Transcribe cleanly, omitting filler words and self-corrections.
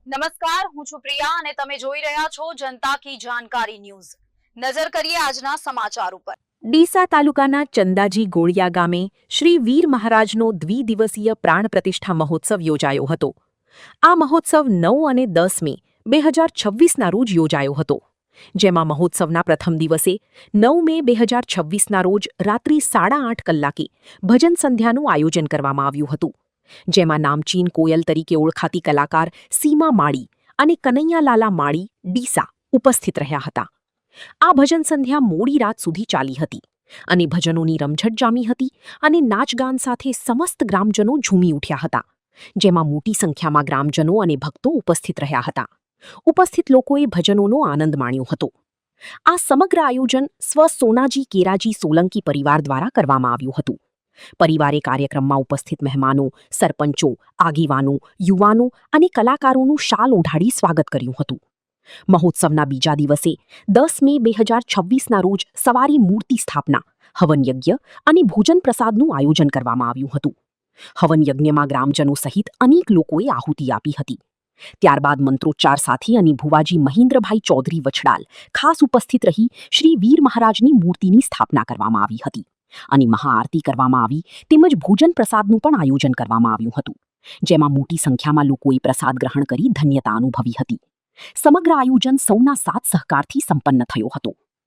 નમસ્કાર, હું છું પ્રિયા અને તમે જોઈ રહ્યા છો જનતા કી જાણકારી ન્યૂઝ। નજર કરીએ આજના સમાચાર ઉપર। ડીસા તાલુકાના ચંદાજી ગોળિયા ગામે શ્રી વીર મહારાજનો દ્વિદિવસીય પ્રાણ પ્રતિષ્ઠા મહોત્સવ યોજાયો હતો। આ મહોત્સવ 9 અને 10 મે 2026ના રોજ યોજાયો હતો, જેમાં મહોત્સવના પ્રથમ દિવસે 9 મે 2026ના રોજ રાત્રિ 8:30 કલાકે ભજન સંધ્યાનું આયોજન કરવામાં આવ્યું હતું, જેમાં નામચીન કોયલ તરીકે ઓળખાતી કલાકાર સીમા માળી અને કનૈયાલાલા માળી ડીસા ઉપસ્થિત રહ્યા હતા। આ ભજન સંધ્યા મોડી રાત સુધી ચાલી હતી અને ભજનોની રમઝટ જામી હતી અને નાચગાન સાથે સમસ્ત ગ્રામજનો ઝૂમી ઉઠ્યા હતા, જેમાં મોટી સંખ્યામાં ગ્રામજનો અને ભક્તો ઉપસ્થિત રહ્યા હતા। ઉપસ્થિત લોકોએ ભજનોનો આનંદ માણ્યો હતો। આ સમગ્ર આયોજન સ્વ સોનાજી કેરાજી સોલંકી પરિવાર દ્વારા કરવામાં આવ્યું હતું। પરિવારે કાર્યક્રમમાં ઉપસ્થિત મહેમાનો, સરપંચો, આગેવાનો, યુવાનો અને કલાકારોનું શાલ ઓઢાડી સ્વાગત કર્યું હતું। મહોત્સવના બીજા દિવસે 10 મે 2026ના રોજ સવારે મૂર્તિ સ્થાપના, હવનયજ્ઞ અને ભોજન પ્રસાદનું આયોજન કરવામાં આવ્યું હતું। હવનયજ્ઞમાં ગ્રામજનો સહિત અનેક લોકોએ આહુતિ આપી હતી। ત્યારબાદ મંત્રોચ્ચાર સાથે અને ભુવાજી મહેન્દ્રભાઈ ચૌધરી વછડાલ ખાસ ઉપસ્થિત રહી શ્રી વીર મહારાજની મૂર્તિની સ્થાપના કરવામાં આવી હતી અને મહાઆરતી કરવામાં આવી, તેમજ ભોજન પ્રસાદનું પણ આયોજન કરવામાં આવ્યું હતું, જેમાં મોટી સંખ્યામાં લોકોએ પ્રસાદ ગ્રહણ કરી ધન્યતા અનુભવી હતી। સમગ્ર આયોજન સૌના સાથ સહકારથી સંપન્ન થયો હતો।